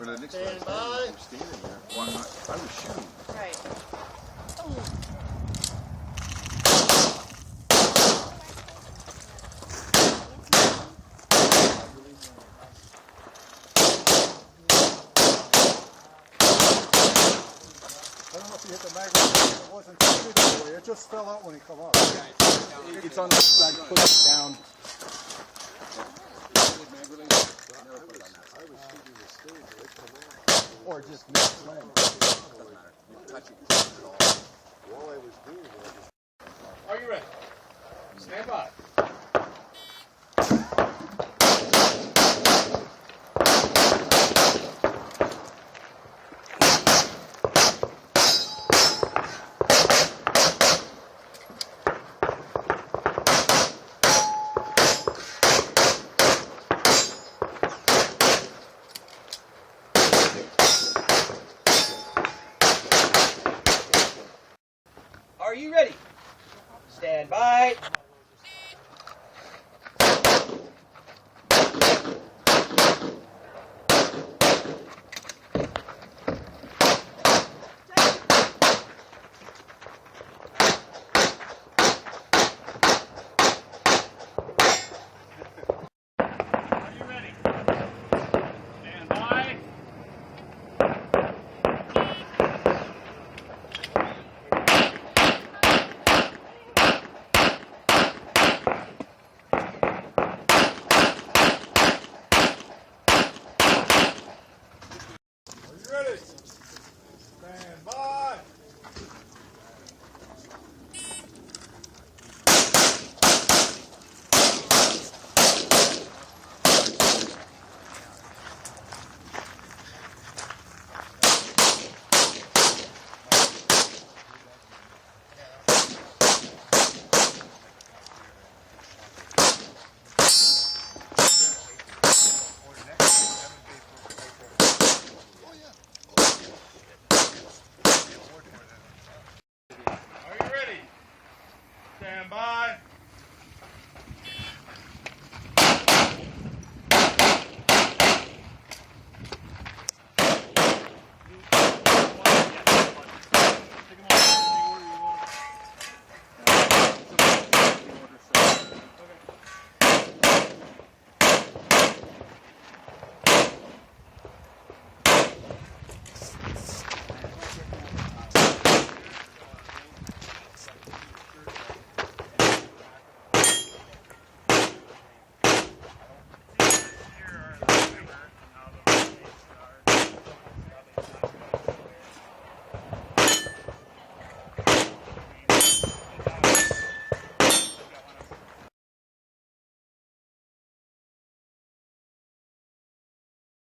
But the next Stand one, by. I'm standing there. Well, I was shooting. Right. I don't know if you hit the magazine. It wasn't shooting anyway. It just fell out when he come up. It's on the side, push it down. Or just mid-slam. Are you ready? Stand by.